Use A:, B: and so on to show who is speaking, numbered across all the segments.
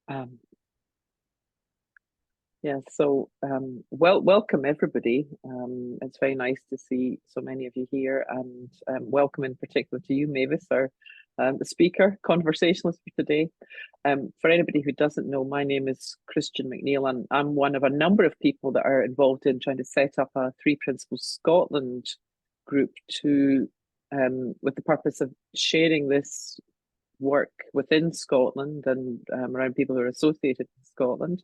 A: Um, yeah, so welcome everybody. It's very nice to see so many of you here, and welcome in particular to you, Mavis, our the speaker, conversationalist for today. For anybody who doesn't know, my name is Christian McNeill, and I'm one of a number of people that are involved in trying to set up a Three Principles Scotland group to, with the purpose of sharing this work within Scotland and around people who are associated with Scotland.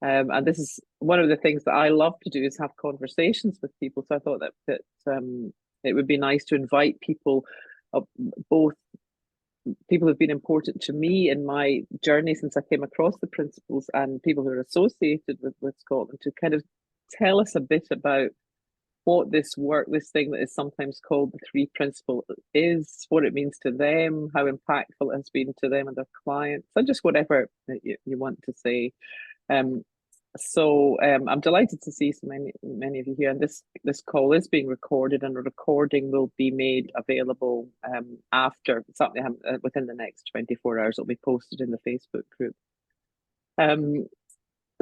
A: And this is one of the things that I love to do, is have conversations with people. So I thought that it would be nice to invite people, both people who've been important to me in my journey since I came across the principles, and people who are associated with Scotland, to kind of tell us a bit about what this work, this thing that is sometimes called the Three Principle, is, what it means to them, how impactful it has been to them and their clients, and just whatever you want to say. I'm delighted to see so many of you here, and this call is being recorded, and a recording will be made available after something within the next 24 hours. It'll be posted in the Facebook group.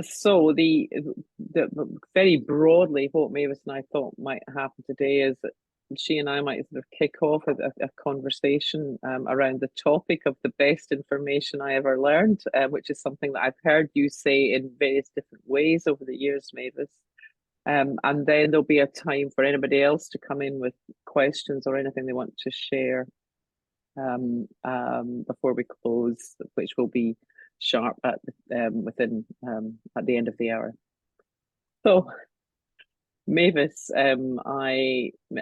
A: So the very broadly, what Mavis and I thought might happen today is that she and I might sort of kick off a conversation around the topic of the best information I ever learned, which is something that I've heard you say in various different ways over the years, Mavis. And then there'll be a time for anybody else to come in with questions or anything they want to share before we close, which will be sharp at at the end of the hour. So Mavis,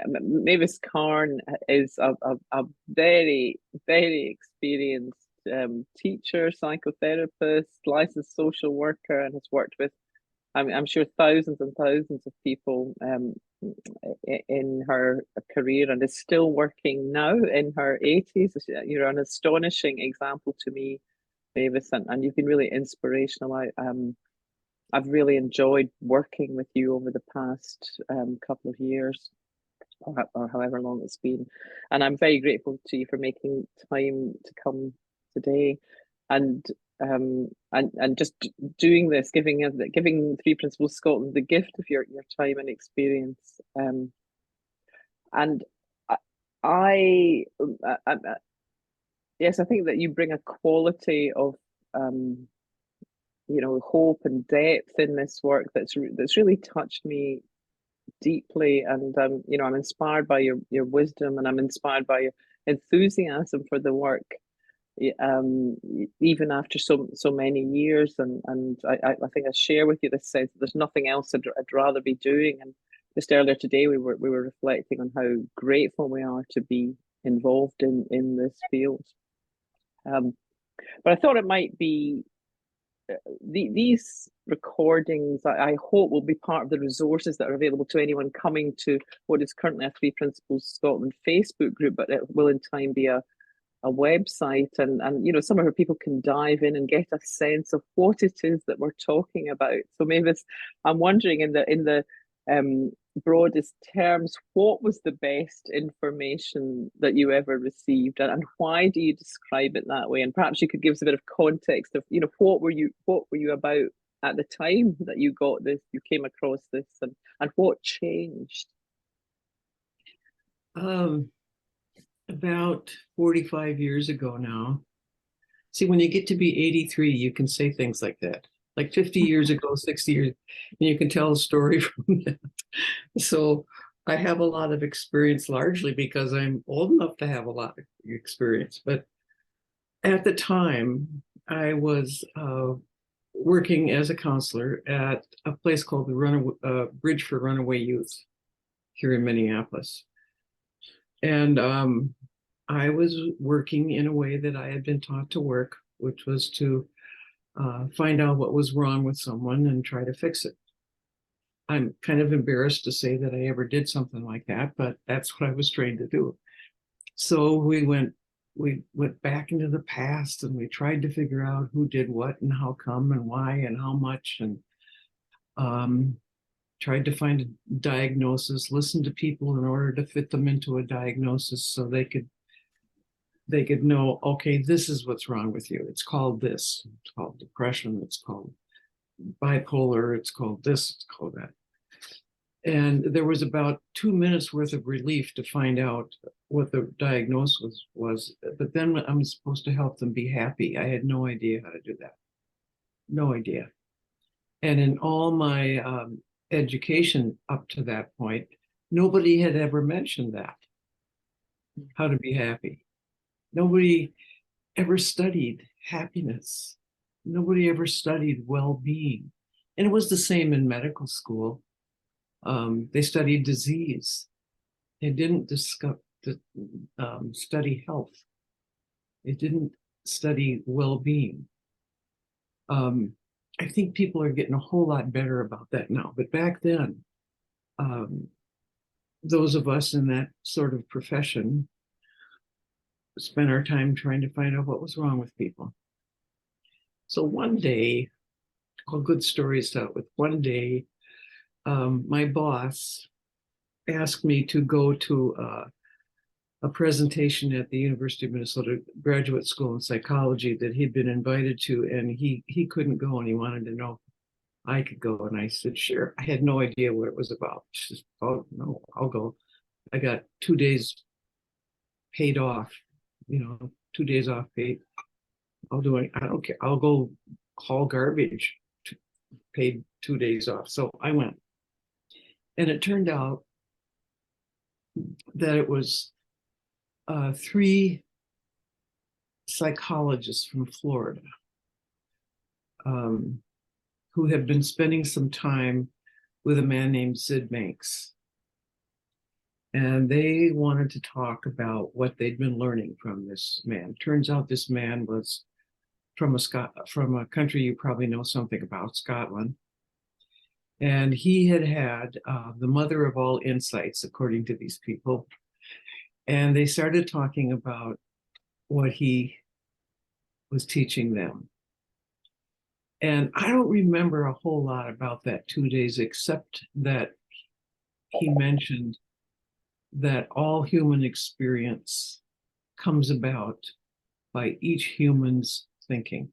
A: Mavis Karn is a very, very experienced teacher, psychotherapist, licensed social worker, and has worked with, I'm sure, thousands and thousands of people in her career, and is still working now in her 80s. You're an astonishing example to me, Mavis, and you've been really inspirational. I've really enjoyed working with you over the past couple of years, or however long it's been, and I'm very grateful to you for making time to come today, and just doing this, giving Three Principles Scotland the gift of your time and experience. And I, I yes, I think that you bring a quality of hope and depth in this work that's really touched me deeply, and I'm inspired by your wisdom, and I'm inspired by your enthusiasm for the work, even after so many years, and I think I share with you this sense that there's nothing else I'd rather be doing. And just earlier today we were reflecting on how grateful we are to be involved in this field. But I thought it might be these recordings, I hope, will be part of the resources that are available to anyone coming to what is currently a Three Principles Scotland Facebook group, but it will in time be a website, and somewhere where people can dive in and get a sense of what it is that we're talking about. So Mavis, I'm wondering, in the broadest terms, what was the best information that you ever received, and why do you describe it that way? And perhaps you could give us a bit of context of what were you about at the time that you got this, you came across this, and what changed?
B: About 45 years ago now. See, when you get to be 83, you can say things like that. Like 50 years ago, 60 years, and you can tell a story from that. So I have a lot of experience, largely because I'm old enough to have a lot of experience. But at the time, I was working as a counselor at a place called the Bridge for Runaway Youth here in Minneapolis. And I was working in a way that I had been taught to work, which was to find out what was wrong with someone and try to fix it. I'm kind of embarrassed to say that I ever did something like that, but that's what I was trained to do. So we went back into the past, and we tried to figure out who did what and how come and why and how much, and tried to find a diagnosis, listen to people in order to fit them into a diagnosis so they could they could know, okay, this is what's wrong with you. It's called this. It's called depression. It's called bipolar. It's called this. It's called that. And there was about 2 minutes worth of relief to find out what the diagnosis was. But then I'm supposed to help them be happy. I had no idea how to do that. No idea. And in all my education up to that point, nobody had ever mentioned that, how to be happy. Nobody ever studied happiness. Nobody ever studied well-being. And it was the same in medical school. They studied disease. They didn't study health. They didn't study well-being. I think people are getting a whole lot better about that now. But back then, those of us in that sort of profession spent our time trying to find out what was wrong with people. So one day, all good stories start with one day, my boss asked me to go to a presentation at the University of Minnesota Graduate School in Psychology that he'd been invited to, and he couldn't go, and he wanted to know if I could go. And I said, sure. I had no idea what it was about. She said, oh, no, I'll go. I got 2 days paid off, 2 days off paid. I'll do it. I don't care. I'll go haul garbage, paid 2 days off. So I went. And it turned out that it was 3 psychologists from Florida who had been spending some time with a man named Sid Banks. And they wanted to talk about what they'd been learning from this man. Turns out this man was from a country you probably know something about, Scotland. And he had the mother of all insights, according to these people. And they started talking about what he was teaching them. And I don't remember a whole lot about that 2 days, except that he mentioned that all human experience comes about by each human's thinking.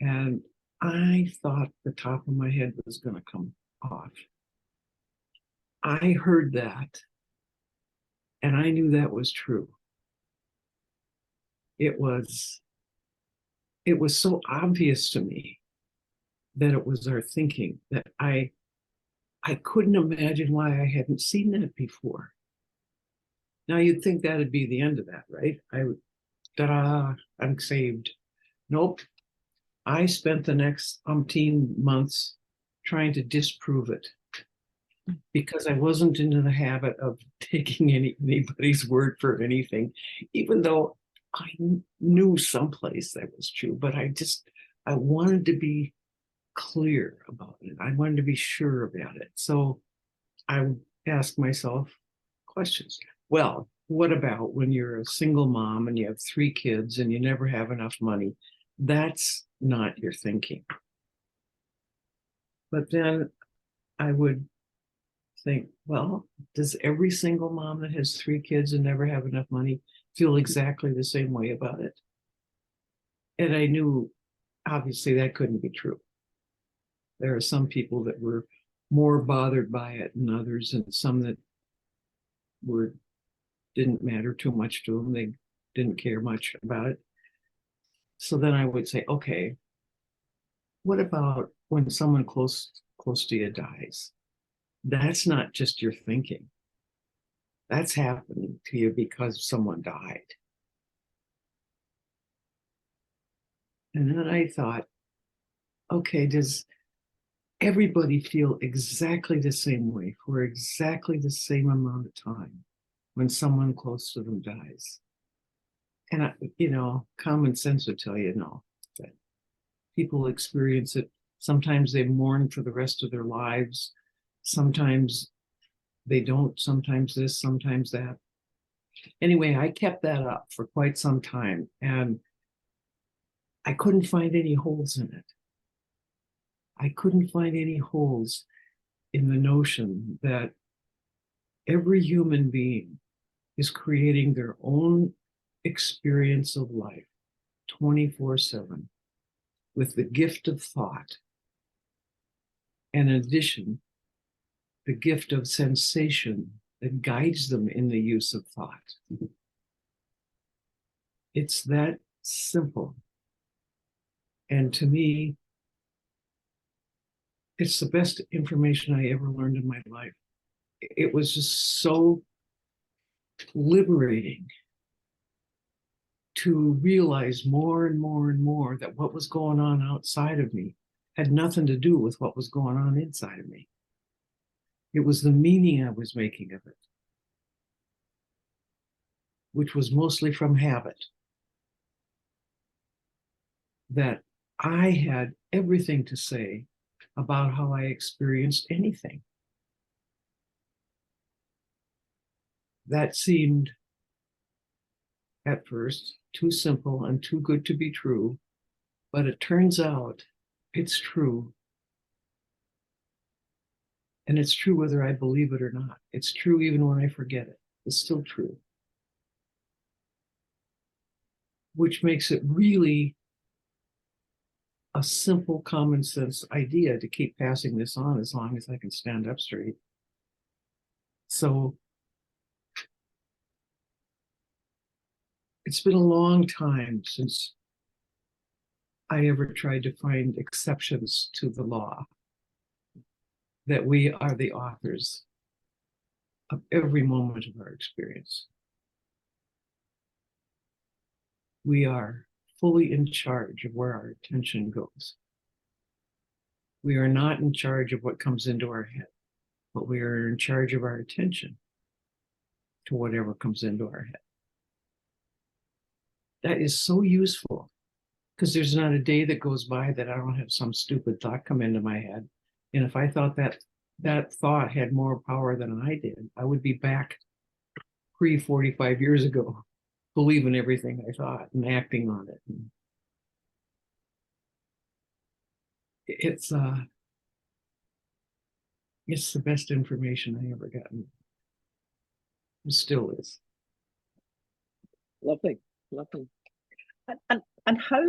B: And I thought the top of my head was going to come off. I heard that, and I knew that was true. It was so obvious to me that it was our thinking that I couldn't imagine why I hadn't seen that before. Now you'd think that'd be the end of that, right? Ta-da, I'm saved. Nope. I spent the next umpteen months trying to disprove it because I wasn't into the habit of taking anybody's word for anything, even though I knew someplace that was true. But I wanted to be clear about it. I wanted to be sure about it. So I asked myself questions. Well, what about when you're a single mom and you have 3 kids and you never have enough money? That's not your thinking. But then I would think, well, does every single mom that has 3 kids and never have enough money feel exactly the same way about it? And I knew, obviously, that couldn't be true. There are some people that were more bothered by it than others, and some that didn't matter too much to them. They didn't care much about it. So then I would say, okay, what about when someone close to you dies? That's not just your thinking. That's happening to you because someone died. And then I thought, okay, does everybody feel exactly the same way for exactly the same amount of time when someone close to them dies? And common sense would tell you no, that people experience it. Sometimes they mourn for the rest of their lives. Sometimes they don't. Sometimes this, sometimes that. Anyway, I kept that up for quite some time, and I couldn't find any holes in it. I couldn't find any holes in the notion that every human being is creating their own experience of life 24/7 with the gift of thought. And in addition, the gift of sensation that guides them in the use of thought. It's that simple. And to me, it's the best information I ever learned in my life. It was just so liberating to realize more and more and more that what was going on outside of me had nothing to do with what was going on inside of me. It was the meaning I was making of it, which was mostly from habit. That I had everything to say about how I experienced anything. That seemed, at first, too simple and too good to be true, but it turns out it's true. And it's true whether I believe it or not. It's true even when I forget it. It's still true. Which makes it really a simple common sense idea to keep passing this on as long as I can stand up straight. So it's been a long time since I ever tried to find exceptions to the law that we are the authors of every moment of our experience. We are fully in charge of where our attention goes. We are not in charge of what comes into our head, but we are in charge of our attention to whatever comes into our head. That is so useful because there's not a day that goes by that I don't have some stupid thought come into my head. And if I thought that thought had more power than I did, I would be back pre-45 years ago, believing everything I thought and acting on it. It's the best information I ever gotten. It still is.
A: Lovely, lovely. And how,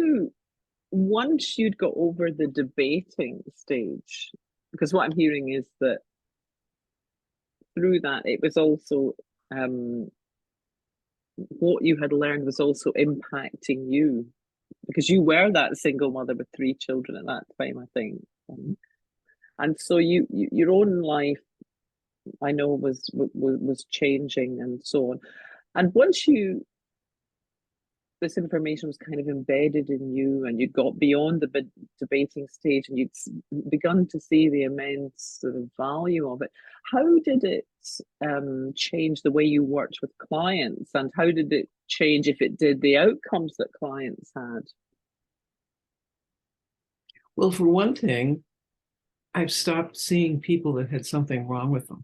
A: once you'd got over the debating stage, because what I'm hearing is that through that it was also what you had learned was also impacting you, because you were that single mother with 3 children at that time, I think. And so your own life, I know, was changing and so on. And once this information was kind of embedded in you and you got beyond the debating stage and you'd begun to see the immense sort of value of it, how did it change the way you worked with clients, and how did it change, if it did, the outcomes that clients had?
B: Well, for one thing, I've stopped seeing people that had something wrong with them.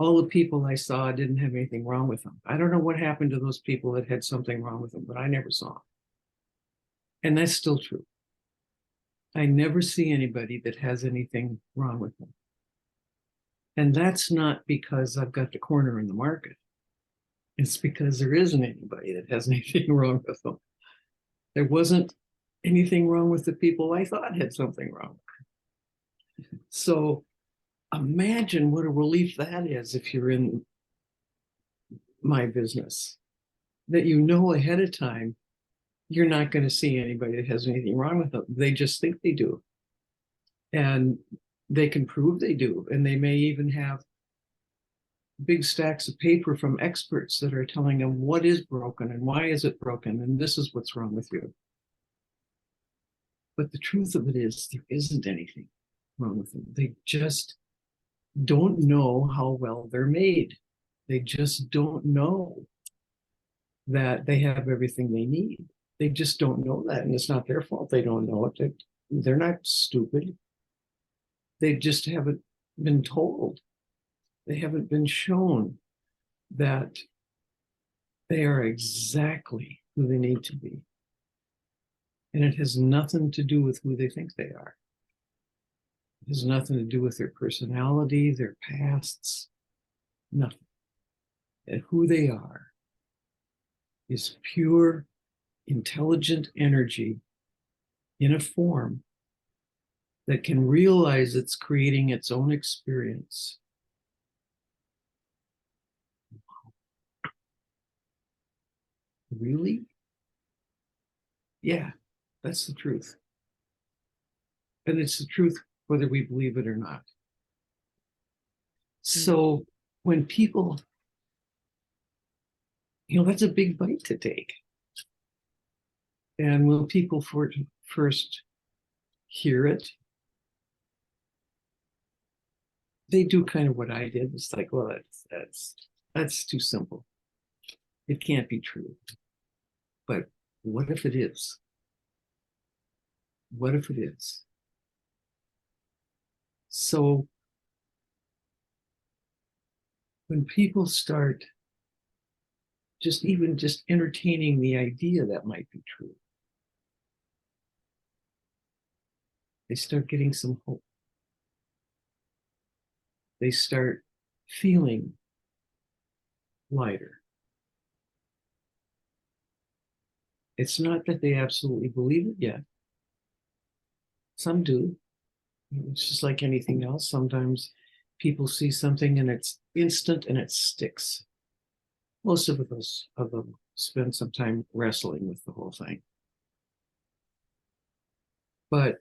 B: All the people I saw didn't have anything wrong with them. I don't know what happened to those people that had something wrong with them, but I never saw them. And that's still true. I never see anybody that has anything wrong with them. And that's not because I've got the corner in the market. It's because there isn't anybody that has anything wrong with them. There wasn't anything wrong with the people I thought had something wrong. So imagine what a relief that is if you're in my business, that you know ahead of time you're not going to see anybody that has anything wrong with them. They just think they do. And they can prove they do. And they may even have big stacks of paper from experts that are telling them what is broken and why is it broken, and this is what's wrong with you. But the truth of it is there isn't anything wrong with them. They just don't know how well they're made. They just don't know that they have everything they need. They just don't know that, and it's not their fault they don't know it. They're not stupid. They just haven't been told. They haven't been shown that they are exactly who they need to be. And it has nothing to do with who they think they are. It has nothing to do with their personality, their pasts, nothing. and who they are is pure, intelligent energy in a form that can realize it's creating its own experience. Really? Yeah, that's the truth. And it's the truth whether we believe it or not. So when people, that's a big bite to take. And when people first hear it, they do kind of what I did. It's like, well, that's too simple. It can't be true. But what if it is? What if it is? So when people start just entertaining the idea that might be true, they start getting some hope. They start feeling lighter. It's not that they absolutely believe it yet. Some do. It's just like anything else. Sometimes people see something and it's instant and it sticks. Most of them spend some time wrestling with the whole thing. But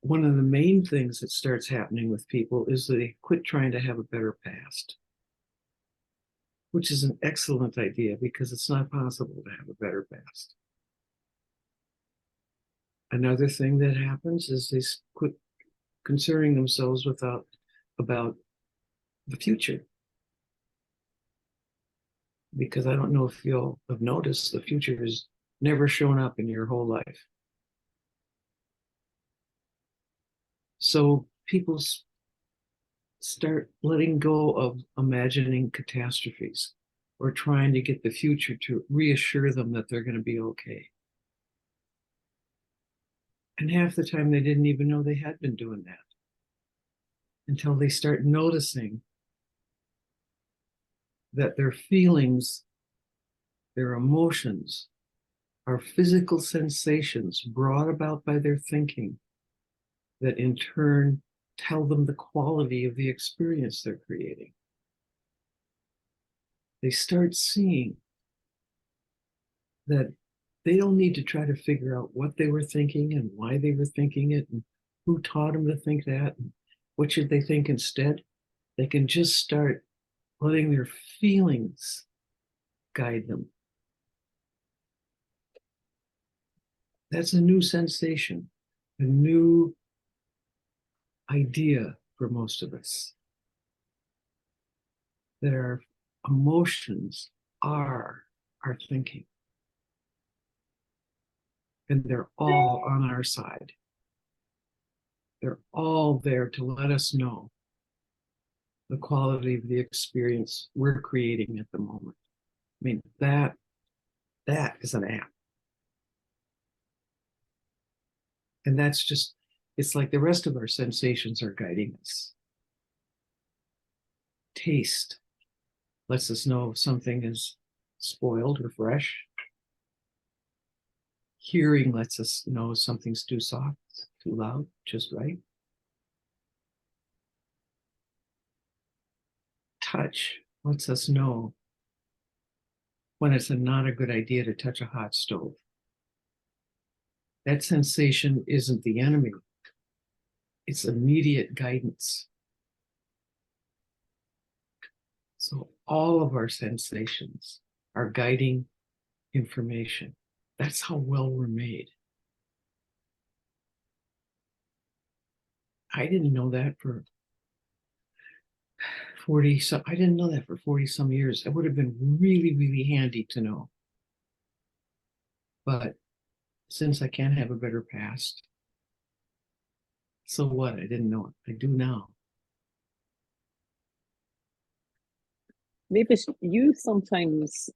B: one of the main things that starts happening with people is they quit trying to have a better past, which is an excellent idea because it's not possible to have a better past. Another thing that happens is they quit concerning themselves about the future. Because I don't know if you'll have noticed, the future has never shown up in your whole life. So people start letting go of imagining catastrophes or trying to get the future to reassure them that they're going to be okay. And half the time they didn't even know they had been doing that until they start noticing that their feelings, their emotions, are physical sensations brought about by their thinking that in turn tell them the quality of the experience they're creating. They start seeing that they don't need to try to figure out what they were thinking and why they were thinking it and who taught them to think that and what should they think instead. They can just start letting their feelings guide them. That's a new sensation, a new idea for most of us. That our emotions are our thinking. And they're all on our side. They're all there to let us know the quality of the experience we're creating at the moment. I mean, that is an app. And that's just, it's like the rest of our sensations are guiding us. Taste lets us know if something is spoiled or fresh. Hearing lets us know something's too soft, too loud, just right. Touch lets us know when it's not a good idea to touch a hot stove. That sensation isn't the enemy. It's immediate guidance. So all of our sensations are guiding information. That's how well we're made. I didn't know that for 40 some, I didn't know that for 40 some years. It would have been really, really handy to know. But since I can't have a better past, so what? I didn't know it. I do now.
A: Mavis, you sometimes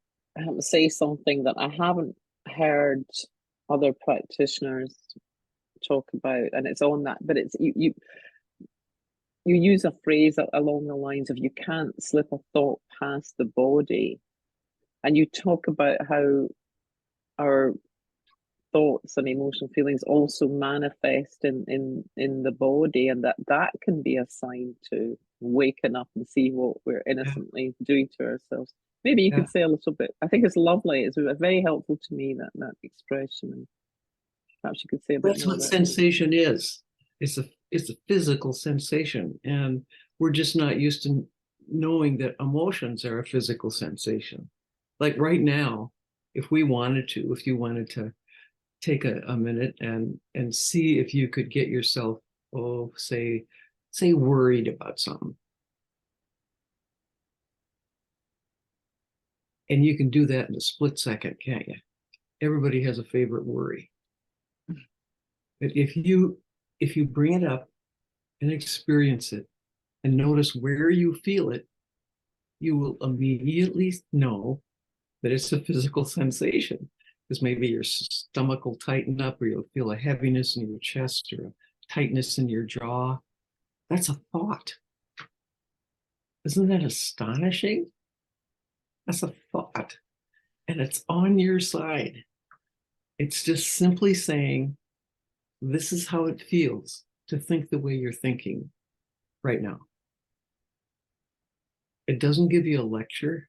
A: say something that I haven't heard other practitioners talk about, and it's on that, but it's you you use a phrase along the lines of you can't slip a thought past the body, and you talk about how our thoughts and emotional feelings also manifest in the body, and that can be a sign to waken up and see what we're
B: Yeah,
A: innocently doing to ourselves. Maybe you
B: yeah.
A: could say a little bit. I think it's lovely. It's very helpful to me, that expression, and perhaps you could say a bit
B: That's
A: more
B: what
A: about that.
B: sensation is. It's a physical sensation, and we're just not used to knowing that emotions are a physical sensation. Like right now, if we wanted to, if you wanted to take a minute and see if you could get yourself, oh, say worried about something. And you can do that in a split second, can't you? Everybody has a favorite worry. But if you bring it up and experience it and notice where you feel it, you will immediately know that it's a physical sensation. Because maybe your stomach will tighten up, or you'll feel a heaviness in your chest or a tightness in your jaw. That's a thought. Isn't that astonishing? That's a thought. And it's on your side. It's just simply saying, this is how it feels to think the way you're thinking right now. It doesn't give you a lecture.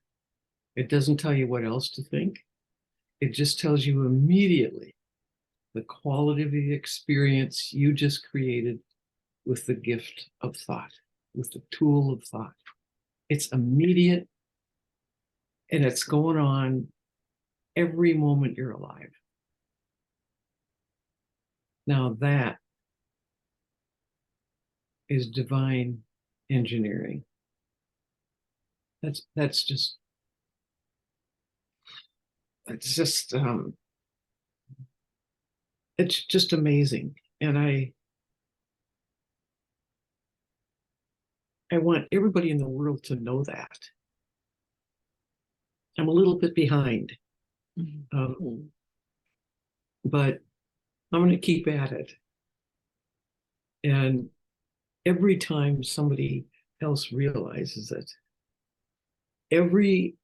B: It doesn't tell you what else to think. It just tells you immediately the quality of the experience you just created with the gift of thought, with the tool of thought. It's immediate, and it's going on every moment you're alive. Now that is divine engineering. That's just it's just it's just amazing. And I want everybody in the world to know that. I'm a little bit behind,
A: Mm-hmm.
B: but I'm going to keep at it. And every time somebody else realizes it, every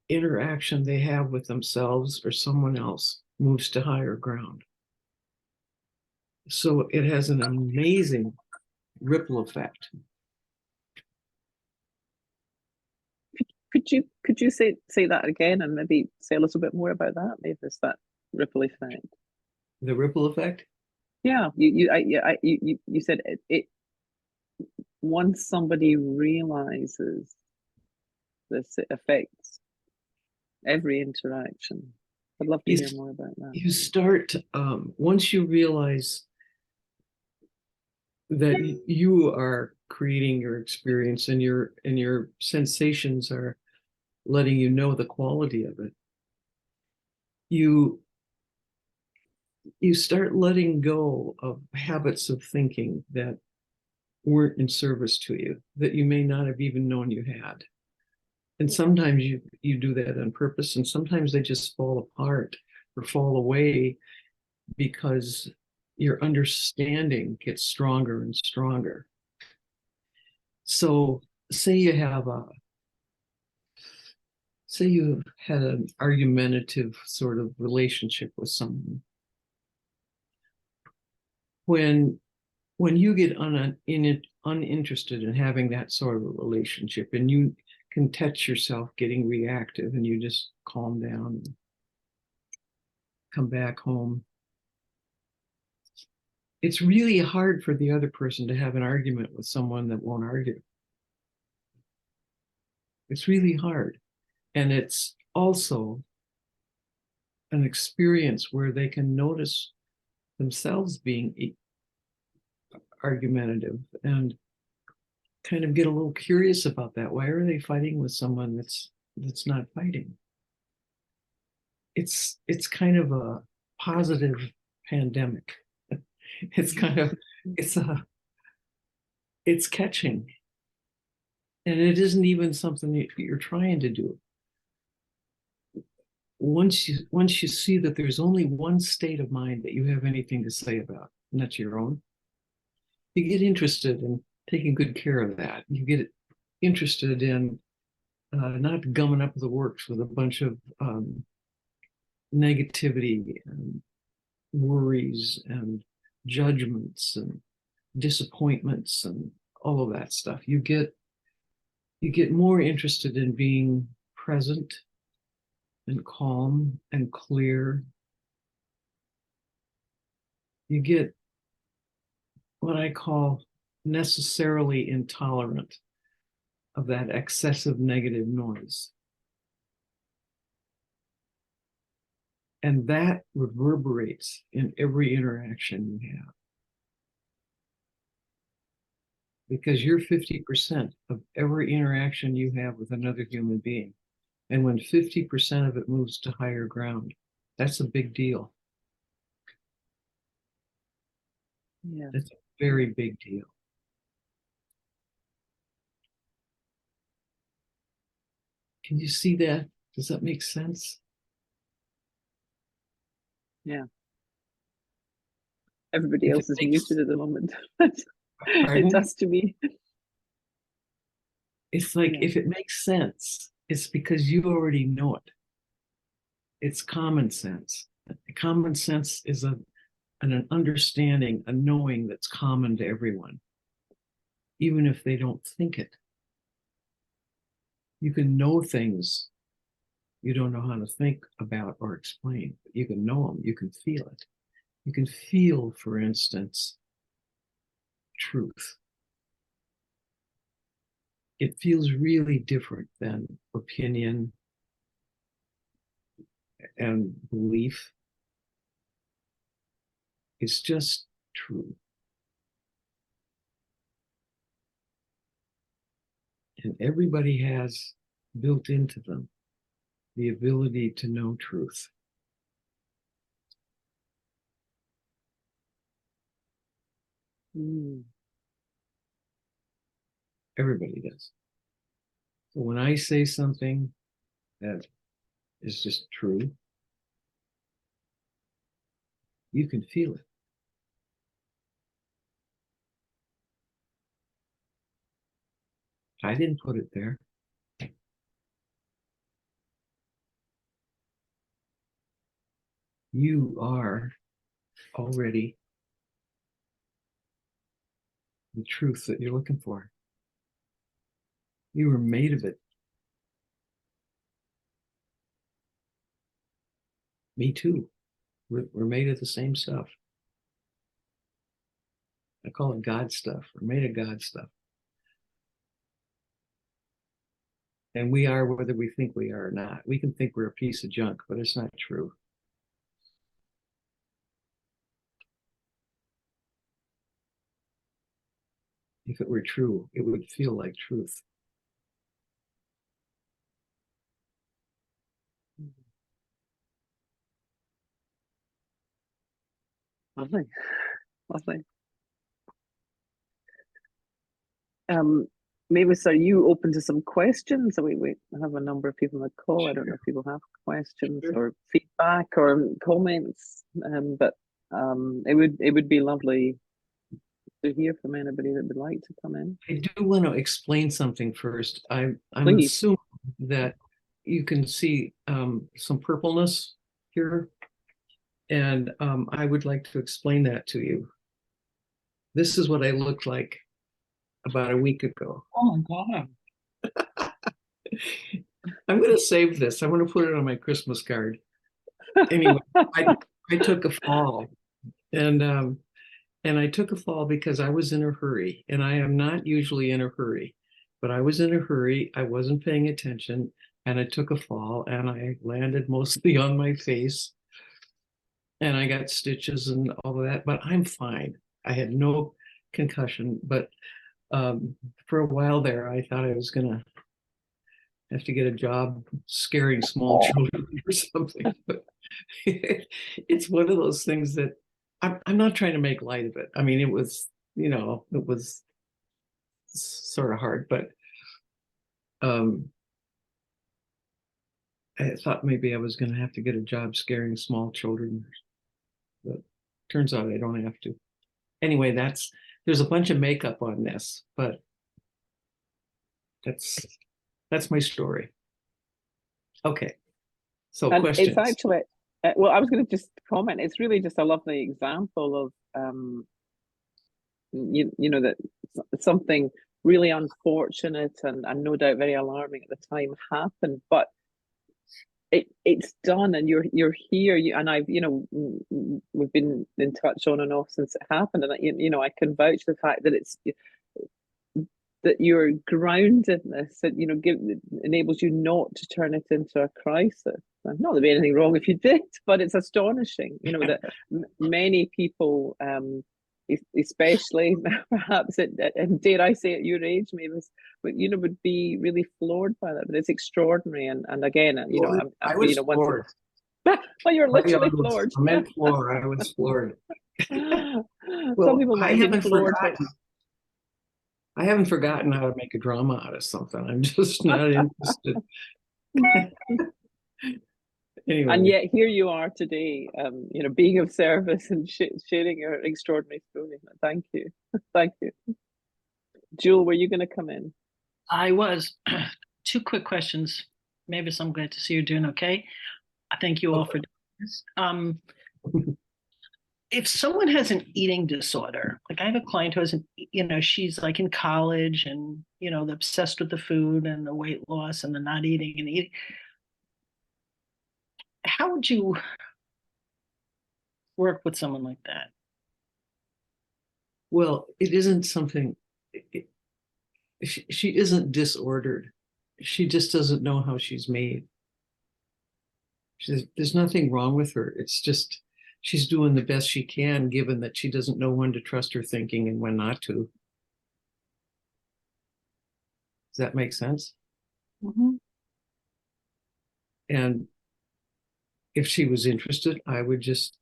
B: interaction they have with themselves or someone else moves to higher ground. So it has an amazing ripple effect.
A: Could you say that again, and maybe say a little bit more about that? Maybe it's that ripple effect.
B: The ripple effect?
A: Yeah, you said it once somebody realizes this, it affects every interaction. I'd love to
B: You,
A: hear more about that.
B: you start, once you realize that you are creating your experience and your sensations are letting you know the quality of it, you you start letting go of habits of thinking that weren't in service to you, that you may not have even known you had. And sometimes you do that on purpose, and sometimes they just fall apart or fall away because your understanding gets stronger and stronger. So say you had an argumentative sort of relationship with someone. When you get uninterested in having that sort of a relationship, and you can catch yourself getting reactive, and you just calm down and come back home, it's really hard for the other person to have an argument with someone that won't argue. It's really hard. And it's also an experience where they can notice themselves being argumentative and kind of get a little curious about that. Why are they fighting with someone that's not fighting? It's kind of a positive pandemic. It's kind of it's catching. And it isn't even something that you're trying to do. Once you see that there's only one state of mind that you have anything to say about, and that's your own, you get interested taking good care of that. You get interested in not gumming up the works with a bunch of negativity and worries and judgments and disappointments and all of that stuff. You get more interested in being present and calm and clear. You get what I call necessarily intolerant of that excessive negative noise. And that reverberates in every interaction you have. Because you're 50% of every interaction you have with another human being. And when 50% of it moves to higher ground, that's a big deal.
A: Yeah.
B: That's a very big deal. Can you see that? Does that make sense?
A: Yeah. Everybody else is muted at the moment. It does to me.
B: It's like, if it makes sense, it's because you already know it. It's common sense. Common sense is an understanding, a knowing that's common to everyone, even if they don't think it. You can know things you don't know how to think about or explain, but you can know them, you can feel it. You can feel, for instance, truth. It feels really different than opinion and belief. It's just true. And everybody has built into them the ability to know truth. Everybody does. So when I say something that is just true, you can feel it. I didn't put it there. You are already the truth that you're looking for. You were made of it. Me too. We're made of the same stuff. I call it God stuff. We're made of God stuff. And we are whether we think we are or not. We can think we're a piece of junk, but it's not true. If it were true, it would feel like truth.
A: Lovely. Lovely. Mavis, are you open to some questions? We have a number of people on the call. Sure. I don't know if people have questions or feedback or comments, but it would be lovely to hear from anybody that would like to come in.
B: I do want to explain something first. I'm assuming that you can see some purpleness here, and I would like to explain that to you. This is what I looked like about a week ago.
A: Oh my God.
B: I'm going to save this. I want to put it on my Christmas card. Anyway, I took a fall, and I took a fall because I was in a hurry, and I am not usually in a hurry, but I was in a hurry. I wasn't paying attention, and I took a fall, and I landed mostly on my face, and I got stitches and all of that, but I'm fine. I had no concussion, but for a while there, I thought I was going to have to get a job scaring small children or something. But it's one of those things that I'm not trying to make light of it. I mean, it was sort of hard, but I thought maybe I was going to have to get a job scaring small children, but turns out I don't have to. Anyway, that's there's a bunch of makeup on this, but that's my story. Okay. So
A: And it's
B: questions.
A: actually, well, I was going to just comment. It's really just a lovely example of, you know, that something really unfortunate and no doubt very alarming at the time happened, but it's done, and you're here. And I've, we've been in touch on and off since it happened, and I can vouch for the fact that it's that your groundedness that enables you not to turn it into a crisis. Not that there'd be anything wrong if you did, but it's astonishing, that many people, especially perhaps and dare I say at your age, Mavis, would be really floored by that. But it's extraordinary, and again,
B: I was floored.
A: Well, you're literally floored.
B: I meant floor. I was floored.
A: Some people might have been floored.
B: I haven't forgotten how to make a drama out of something. I'm just not interested. Anyway.
A: And yet here you are today, being of service and sharing your extraordinary story. Thank you. Thank you. Jewel, were you going to come in?
C: I was. Two quick questions. Mavis, I'm glad to see you're doing okay. I thank you all for doing this. If someone has an eating disorder, like I have a client who has she's like in college and, they're obsessed with the food and the weight loss and the not eating and eating. How would you work with someone like that?
B: Well, it isn't something, she isn't disordered. She just doesn't know how she's made. There's nothing wrong with her. It's just, she's doing the best she can, given that she doesn't know when to trust her thinking and when not to. Does that make sense?
C: Mm-hmm.
B: And if she was interested, I would just,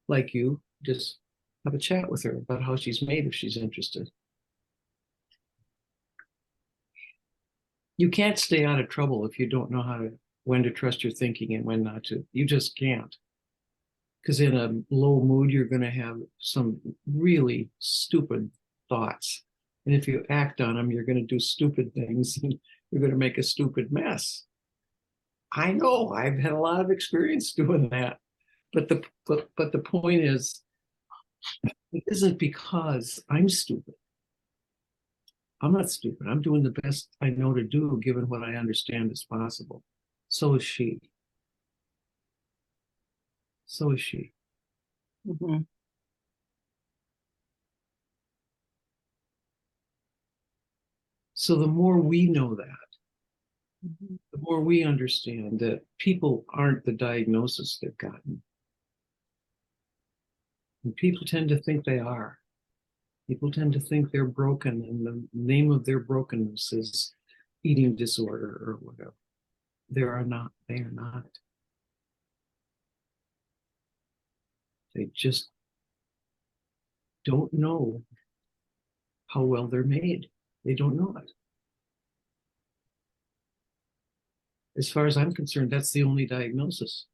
B: like you, just have a chat with her about how she's made if she's interested. You can't stay out of trouble if you don't know when to trust your thinking and when not to. You just can't. Because in a low mood, you're going to have some really stupid thoughts. And if you act on them, you're going to do stupid things and you're going to make a stupid mess. I know, I've had a lot of experience doing that. But the point is, it isn't because I'm stupid. I'm not stupid. I'm doing the best I know to do, given what I understand is possible. So is she. So is she.
C: Mm-hmm.
B: So the more we know that,
C: Mm-hmm.
B: the more we understand that people aren't the diagnosis they've gotten. And people tend to think they are. People tend to think they're broken, and the name of their brokenness is eating disorder or whatever. They are not. They just don't know how well they're made. They don't know it. As far as I'm concerned, that's the only diagnosis.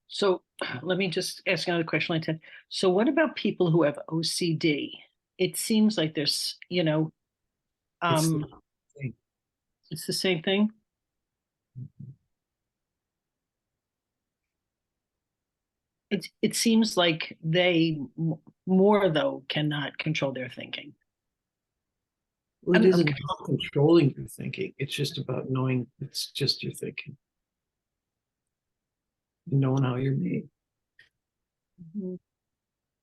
C: So let me just ask another question like that. So what about people who have OCD? It seems like there's, it's the same thing. It seems like they more though cannot control their thinking.
B: Well, it isn't about controlling your thinking. It's just about knowing it's just your thinking. Knowing how you're made.
C: Mm-hmm.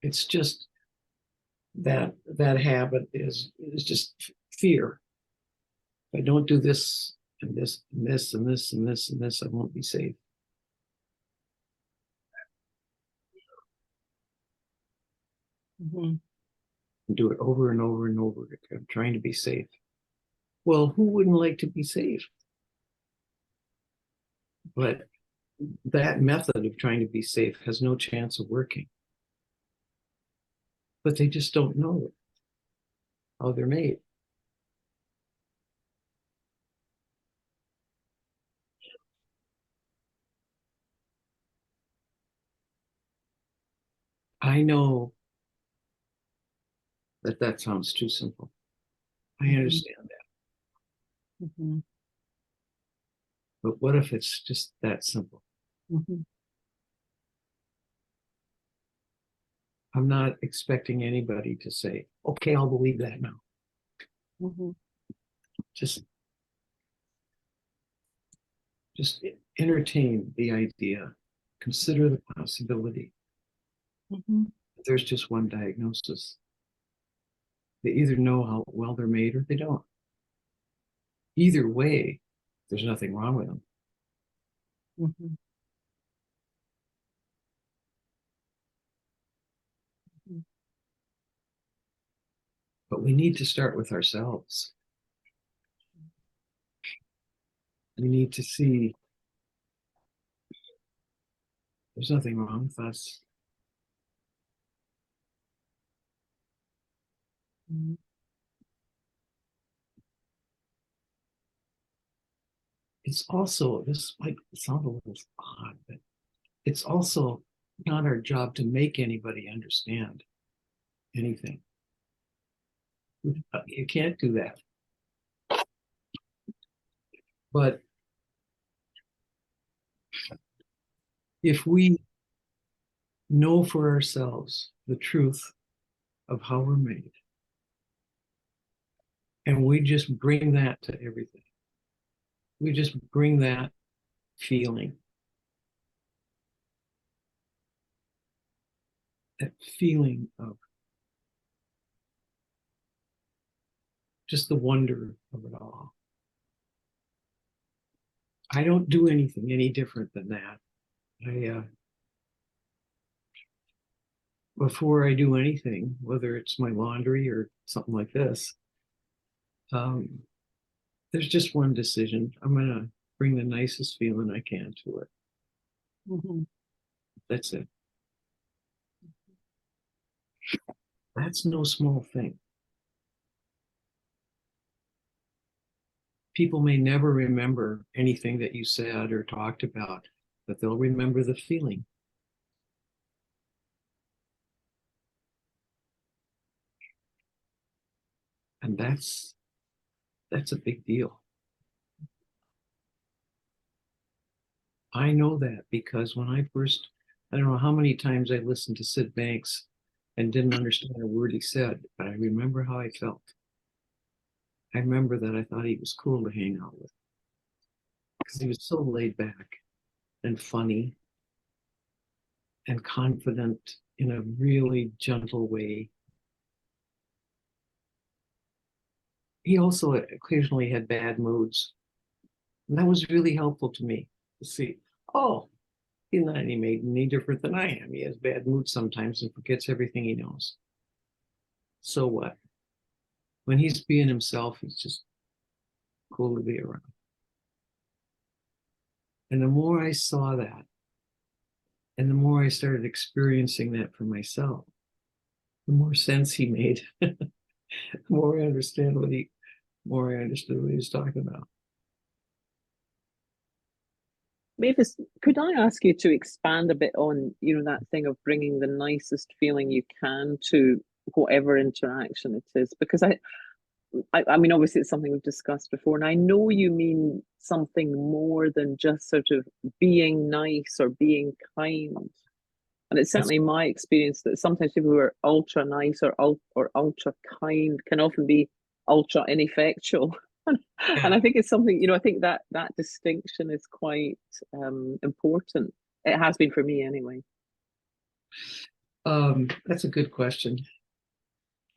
B: It's just that habit is just fear. If I don't do this and this and this and this and this and this, I won't be safe.
C: Mm-hmm.
B: And do it over and over and over again, trying to be safe. Well, who wouldn't like to be safe? But that method of trying to be safe has no chance of working. But they just don't know how they're made. I know that that sounds too simple. I understand that.
C: Mhm.
B: But what if it's just that simple?
C: Mhm.
B: I'm not expecting anybody to say, okay, I'll believe that now.
C: Mhm.
B: Just entertain the idea, consider the possibility
C: Mhm.
B: that there's just one diagnosis. They either know how well they're made or they don't. Either way, there's nothing wrong with them.
C: Mhm.
B: But we need to start with ourselves. We need to see there's nothing wrong with us.
C: Mhm.
B: It's also, this might sound a little odd, but it's also not our job to make anybody understand anything. You can't do that. But if we know for ourselves the truth of how we're made, and we just bring that to everything, we just bring that feeling, that feeling of just the wonder of it all. I don't do anything any different than that. Before I do anything, whether it's my laundry or something like this, um, there's just one decision. I'm going to bring the nicest feeling I can to it.
C: Mhm.
B: That's it. That's no small thing. People may never remember anything that you said or talked about, but they'll remember the feeling. And that's a big deal. I know that because when I first, I don't know how many times I listened to Sid Banks and didn't understand a word he said, but I remember how I felt. I remember that I thought he was cool to hang out with because he was so laid back and funny and confident in a really gentle way. He also occasionally had bad moods. And that was really helpful to me to see, oh, he's not any different than I am. He has bad moods sometimes and forgets everything he knows. So what? When he's being himself, he's just cool to be around. And the more I saw that, and the more I started experiencing that for myself, the more sense he made. The more I understand more I understood what he was talking about.
A: Mavis, could I ask you to expand a bit on, that thing of bringing the nicest feeling you can to whatever interaction it is? Because I mean, obviously it's something we've discussed before, and I know you mean something more than just sort of being nice or being kind. And it's
B: That's
A: certainly my experience that sometimes people who are ultra nice or ultra kind can often be ultra ineffectual. And
B: yeah.
A: I think it's something, I think that distinction is quite important. It has been for me anyway.
B: That's a good question.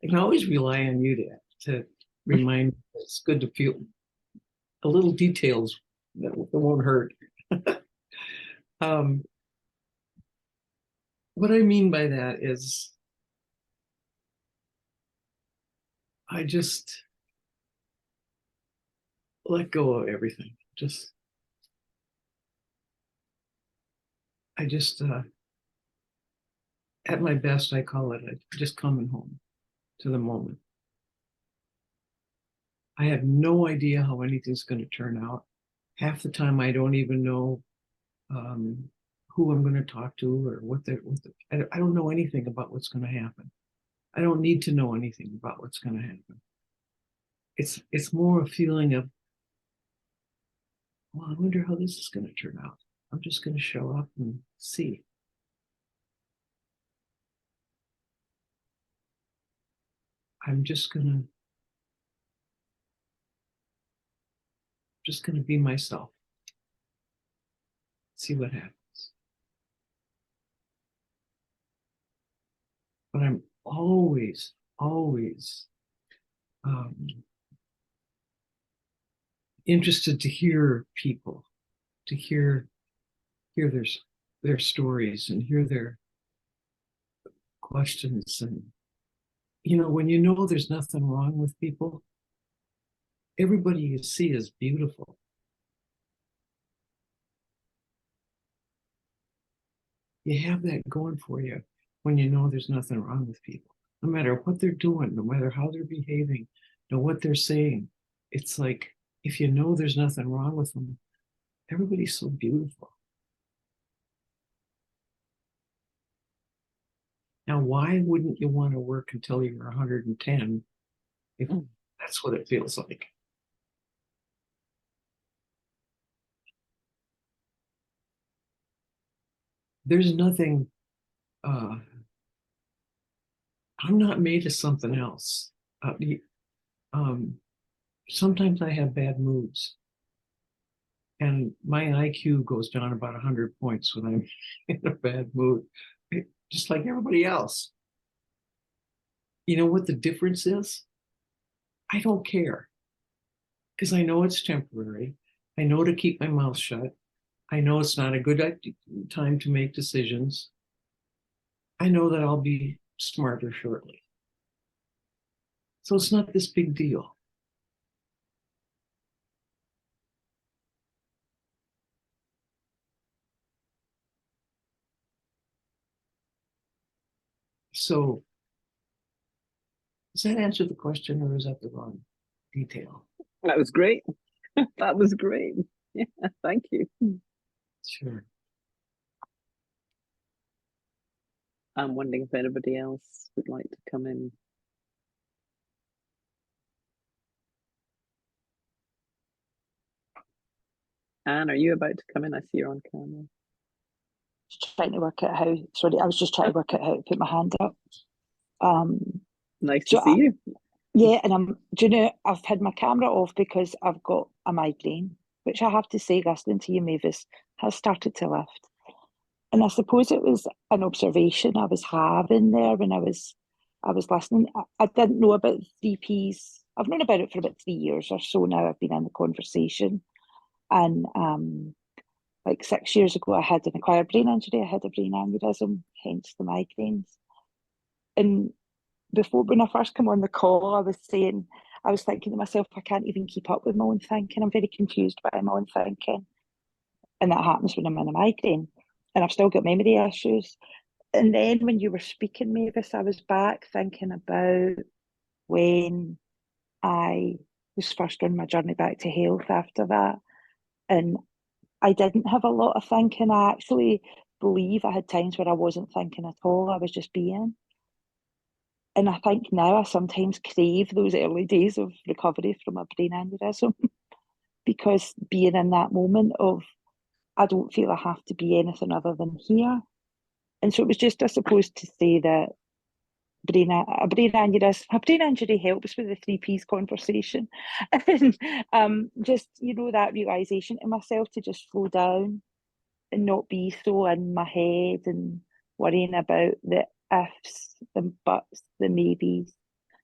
B: I can always rely on you to remind me it's good to feel a little details that won't hurt. um, what I mean by that is I just let go of everything. I just at my best, I call it just coming home to the moment. I have no idea how anything's going to turn out. Half the time, I don't even know um, who I'm going to talk to or I don't know anything about what's going to happen. I don't need to know anything about what's going to happen. It's more a feeling of, well, I wonder how this is going to turn out. I'm just going to show up and see. I'm just going to be myself. See what happens. But I'm always interested to hear people, to hear their stories and hear their questions. And when you know there's nothing wrong with people, everybody you see is beautiful. You have that going for you when you know there's nothing wrong with people, no matter what they're doing, no matter how they're behaving, no what they're saying. It's like, if you know there's nothing wrong with them, everybody's so beautiful. Now, why wouldn't you want to work until you're 110 if that's what it feels like? There's nothing, I'm not made of something else. Sometimes I have bad moods, and my IQ goes down about 100 points when I'm in a bad mood, just like everybody else. You know what the difference is? I don't care, because I know it's temporary. I know to keep my mouth shut. I know it's not a good time to make decisions. I know that I'll be smarter shortly. So it's not this big deal. So does that answer the question, or is that the wrong detail?
A: That was great. That was great. Yeah, thank you.
B: Sure.
A: I'm wondering if anybody else would like to come in. Anne, are you about to come in? I see you're on camera.
D: Trying to work out how. Sorry, I was just trying to work out how to put my hand up.
A: Nice to see you.
D: Yeah, and do you know, I've had my camera off because I've got a migraine, which I have to say, listening to you, Mavis, has started to lift. And I suppose it was an observation I was having there when I was listening. I didn't know about 3Ps. I've known about it for about 3 years or so now. I've been in the conversation. And like 6 years ago, I had an acquired brain injury. I had a brain aneurysm, hence the migraines. And before, when I first came on the call, I was thinking to myself, I can't even keep up with my own thinking. I'm very confused by my own thinking. And that happens when I'm in a migraine. And I've still got memory issues. And then when you were speaking, Mavis, I was back thinking about when I was first on my journey back to health after that. And I didn't have a lot of thinking. I actually believe I had times where I wasn't thinking at all. I was just being. And I think now I sometimes crave those early days of recovery from a brain aneurysm because being in that moment of, I don't feel I have to be anything other than here. And so it was just, I suppose, to say that a brain injury helps with the 3Ps conversation. And just, that realisation to myself to just slow down and not be so in my head and worrying about the ifs, the buts, the maybes.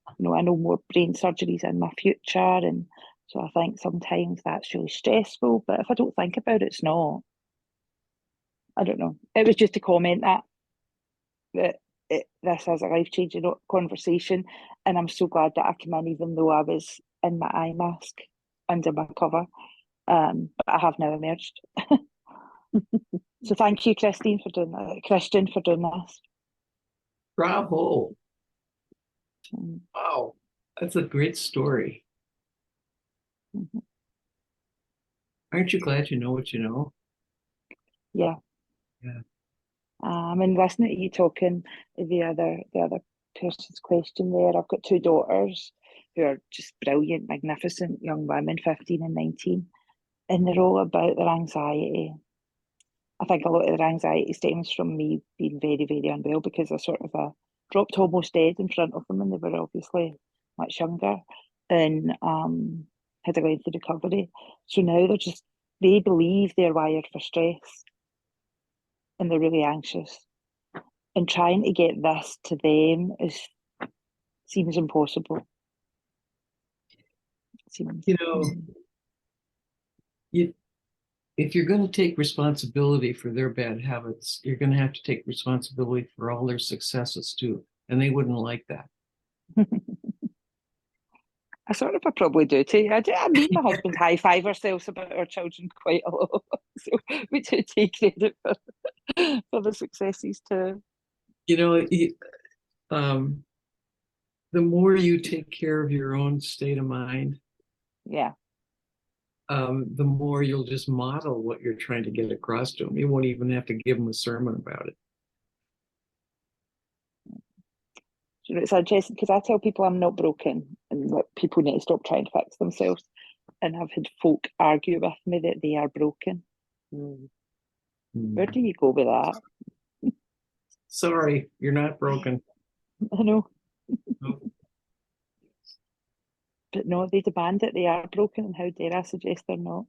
D: I know more brain surgeries in my future. And so I think sometimes that's really stressful. But if I don't think about it, it's not. I don't know. It was just to comment that this is a life-changing conversation. And I'm so glad that I came in, even though I was in my eye mask under my cover. But I have now emerged. So thank you, Christian, for doing this.
B: Bravo. Wow, that's a great story. Aren't you glad you know what you know?
D: Yeah.
B: Yeah.
D: And listening to you talking, the other person's question there, I've got two daughters who are just brilliant, magnificent young women, 15 and 19, and they're all about their anxiety. I think a lot of their anxiety stems from me being very, very unwell because I sort of dropped almost dead in front of them, and they were obviously much younger and had a lengthy recovery. So now they believe they're wired for stress and they're really anxious. And trying to get this to them seems impossible.
B: If you're going to take responsibility for their bad habits, you're going to have to take responsibility for all their successes too. And they wouldn't like that.
D: I probably do too. Me and my husband high five ourselves about our children quite a lot. So we do take credit for the successes too.
B: The more you take care of your own state of mind,
D: yeah,
B: the more you'll just model what you're trying to get across to them. You won't even have to give them a sermon about it.
D: It's interesting because I tell people I'm not broken and that people need to stop trying to fix themselves. And I've had folk argue with me that they are broken. Where do you go with that?
B: Sorry, you're not broken.
D: I know.
B: No.
D: But no, they demand it. They are broken, and how dare I suggest they're not?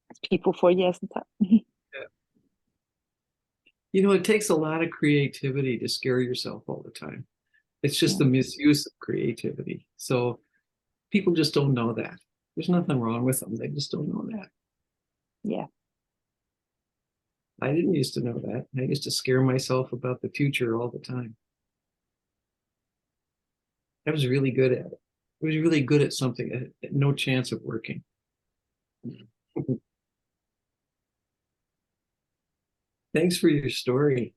D: It's people for you, isn't it?
B: Yeah. It takes a lot of creativity to scare yourself all the time. It's just the misuse of creativity. So people just don't know that. There's nothing wrong with them. They just don't know that.
D: Yeah.
B: I didn't used to know that. I used to scare myself about the future all the time. I was really good at it. I was really good at something that had no chance of working. Thanks for your story.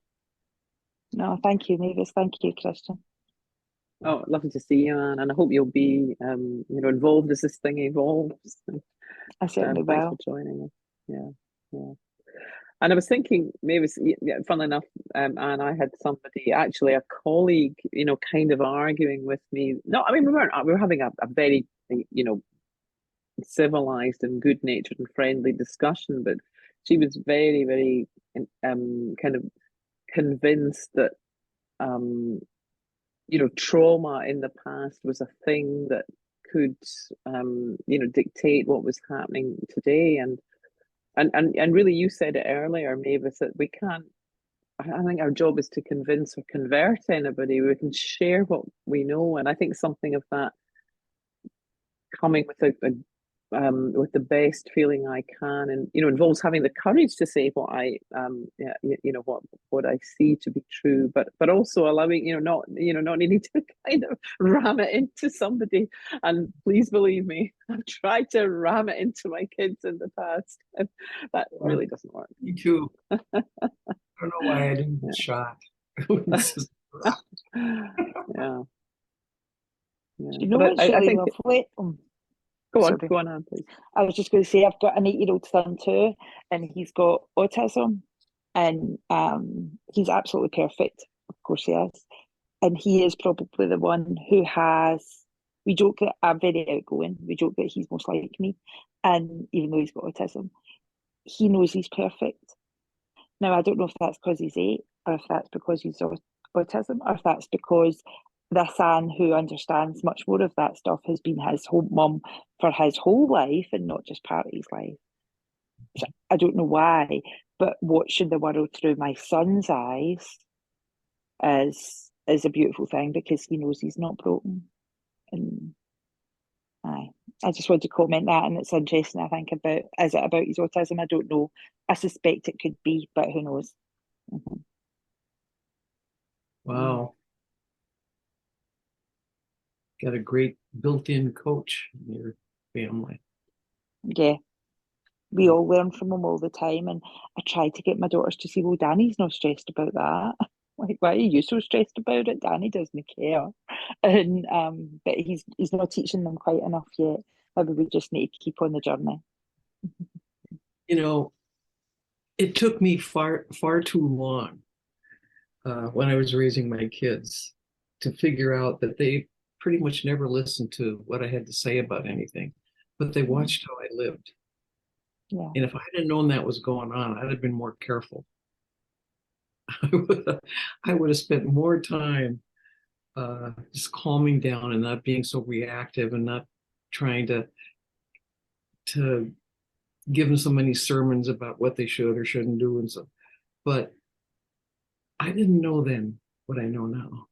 D: No, thank you, Mavis. Thank you, Christian.
A: Oh, lovely to see you, Anne, and I hope you'll be, involved as this thing evolves.
D: I certainly will.
A: Thanks for joining us. Yeah. And I was thinking, maybe, funnily enough, and I had somebody, actually a colleague, kind of arguing with me. No, I mean, we were having a very, civilized and good-natured and friendly discussion, but she was very, very kind of convinced that trauma in the past was a thing that could dictate what was happening today. And really, you said it earlier, Mavis, that we can't. I think our job is to convince or convert anybody. We can share what we know, and I think something of that coming with the best feeling I can, and involves having the courage to say what I what I see to be true, but also allowing not needing to kind of ram it into somebody. And please believe me, I've tried to ram it into my kids in the past, and that really doesn't work.
B: Me too. I don't know why I didn't get shot.
A: Yeah.
D: What's really lovely?
A: Go on, Anne, please.
D: I was just going to say, I've got an 8-year-old son too, and he's got autism, and he's absolutely perfect. Of course he is. And he is probably the one who we joke that I'm very outgoing. We joke that he's most like me. And even though he's got autism, he knows he's perfect. Now, I don't know if that's because he's 8, or if that's because he's autism, or if that's because this Anne, who understands much more of that stuff, has been his home mum for his whole life and not just part of his life. So I don't know why, but watching the world through my son's eyes is a beautiful thing, because he knows he's not broken. And I just want to comment that, and it's interesting. I think is it about his autism? I don't know. I suspect it could be, but who knows? Mm-hmm.
B: Wow. Got a great built-in coach in your family.
D: Yeah. We all learn from him all the time. And I try to get my daughters to see, well, Danny's not stressed about that. Like, why are you so stressed about it? Danny doesn't care. And but he's not teaching them quite enough yet. Maybe we just need to keep on the journey.
B: it took me far too long when I was raising my kids to figure out that they pretty much never listened to what I had to say about anything, but they watched how I lived.
D: Yeah.
B: And if I hadn't known that was going on, I'd have been more careful. I would have spent more time just calming down and not being so reactive and not trying to give them so many sermons about what they should or shouldn't do and so. But I didn't know then what I know now.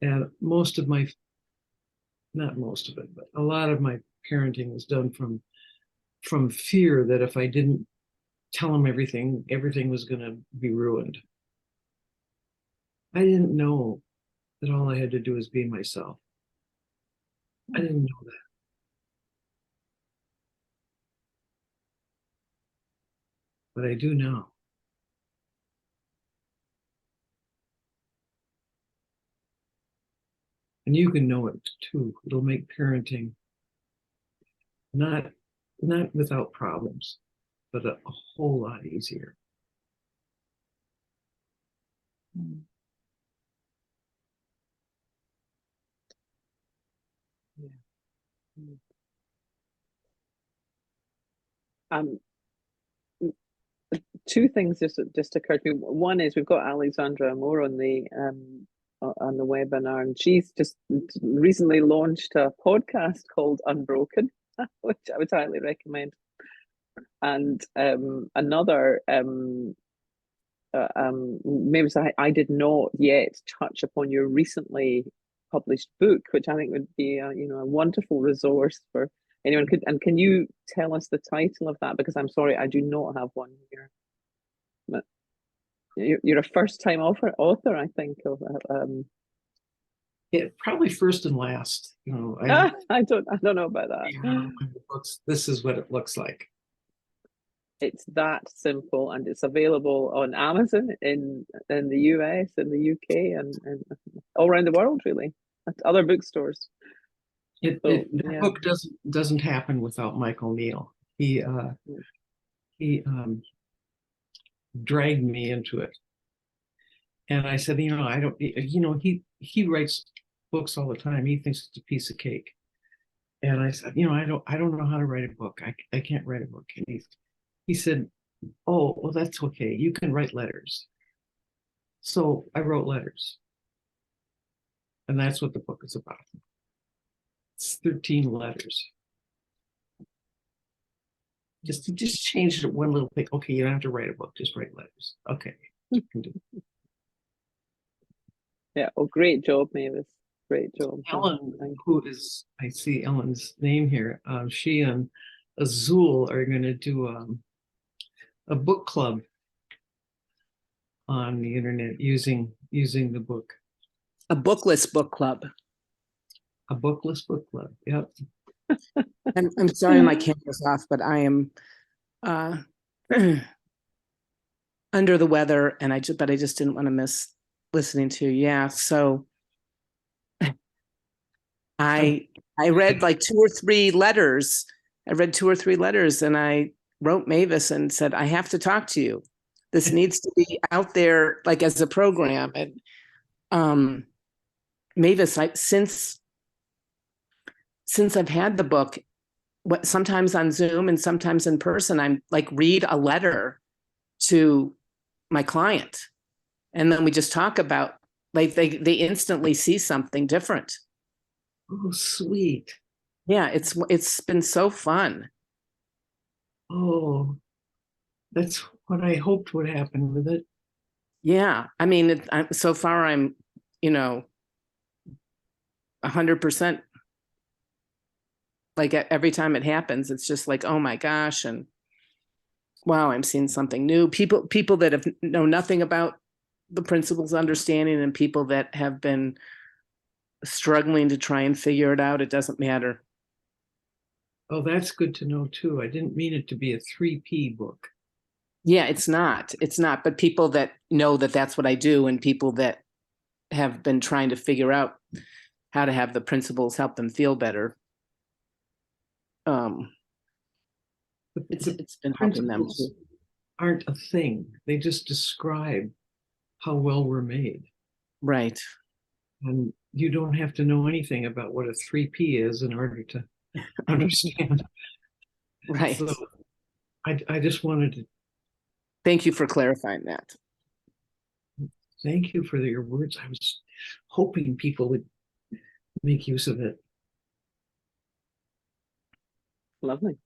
B: And most of my, not most of it, but a lot of my parenting was done from fear that if I didn't tell them everything was going to be ruined. I didn't know that all I had to do was be myself. I didn't know that. But I do now. And you can know it too. It'll make parenting not without problems, but a whole lot easier.
D: Mm.
A: Yeah. Um, two things just occurred to me. One is we've got Alexandra Moore on the webinar, and she's just recently launched a podcast called Unbroken, which I would highly recommend. And another maybe I did not yet touch upon your recently published book, which I think would be a wonderful resource for anyone. Can you tell us the title of that? Because I'm sorry, I do not have one here. But you're a first-time author, I think.
B: Yeah, probably first and last.
A: I don't know about that.
B: Books, this is what it looks like.
A: It's that simple, and it's available on Amazon in the US, in the UK, and all around the world, really, at other bookstores.
B: The book doesn't happen without McNeill. He dragged me into it, and I said, I don't. He writes books all the time. He thinks it's a piece of cake, and I said, I don't know how to write a book. I can't write a book. And he said, oh, well, that's okay. You can write letters. So I wrote letters. And that's what the book is about. It's 13 letters. Just changed it one little thing. Okay, you don't have to write a book, just write letters. Okay. You can do it.
A: Yeah, oh, great job, Mavis. Great job.
B: Ellen, I see Ellen's name here. She and Azul are going to do a book club on the internet using the book.
E: A bookless book club.
B: A bookless book club. Yep.
E: I'm sorry my camera's off, but I am under the weather, and I just didn't want to miss listening to you. Yeah, so I read like 2 or 3 letters. I read 2 or 3 letters, and I wrote Mavis and said, I have to talk to you. This needs to be out there, like as a program. And Mavis, since I've had the book, sometimes on Zoom and sometimes in person, I'm like read a letter to my client, and then we just talk about, like, they instantly see something different.
B: Oh, sweet.
E: Yeah, it's been so fun.
B: Oh, that's what I hoped would happen with it.
E: Yeah, I mean, so far I'm 100%. Like every time it happens, it's just like, oh my gosh, and wow, I'm seeing something new. People that know nothing about the principles understanding, and people that have been struggling to try and figure it out. It doesn't matter.
B: Oh, that's good to know too. I didn't mean it to be a 3P book.
E: Yeah, it's not. But people that know that that's what I do, and people that have been trying to figure out how to have the principles help them feel better. It's been helping them too.
B: aren't a thing. They just describe how well we're made.
E: Right.
B: And you don't have to know anything about what a 3P is in order to understand.
E: Right.
B: So I just wanted to
E: Thank you for clarifying that.
B: thank you for your words. I was hoping people would make use of it.
A: Lovely.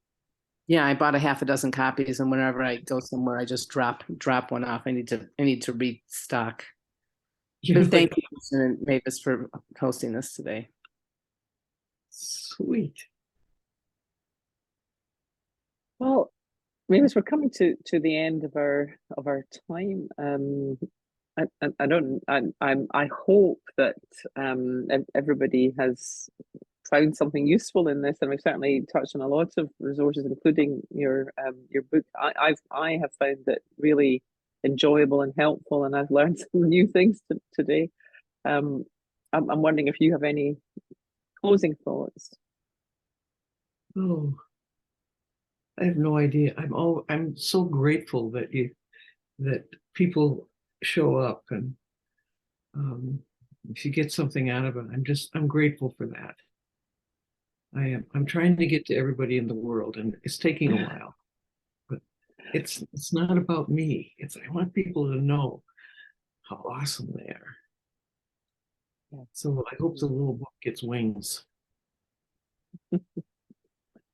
E: Yeah, I bought a half a dozen copies, and whenever I go somewhere, I just drop one off. I need to restock.
B: You're
E: But thank
B: like,
E: you, Kristen and Mavis, for hosting this today.
B: sweet.
A: Well, Mavis, we're coming to the end of our time. I hope that everybody has found something useful in this, and we've certainly touched on a lot of resources, including your book. I have found it really enjoyable and helpful, and I've learned some new things today. I'm wondering if you have any closing thoughts.
B: Oh, I have no idea. I'm so grateful that people show up, and if you get something out of it, I'm grateful for that. I'm trying to get to everybody in the world, and it's taking a while, but it's not about me. I want people to know how awesome they are.
A: Yeah.
B: So I hope the little book gets wings.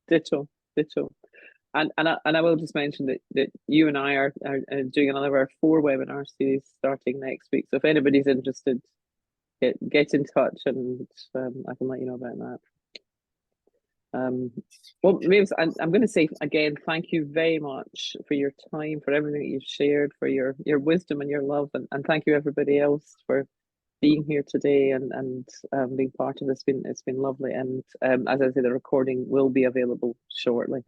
A: Ditto. And I will just mention that you and I are doing another of our 4 webinar series starting next week. So if anybody's interested, get in touch, and I can let you know about that. Well, Mavis, I'm going to say again, thank you very much for your time, for everything that you've shared, for your wisdom and your love, and thank you everybody else for being here today and being part of this. It's been lovely, and as I say, the recording will be available shortly.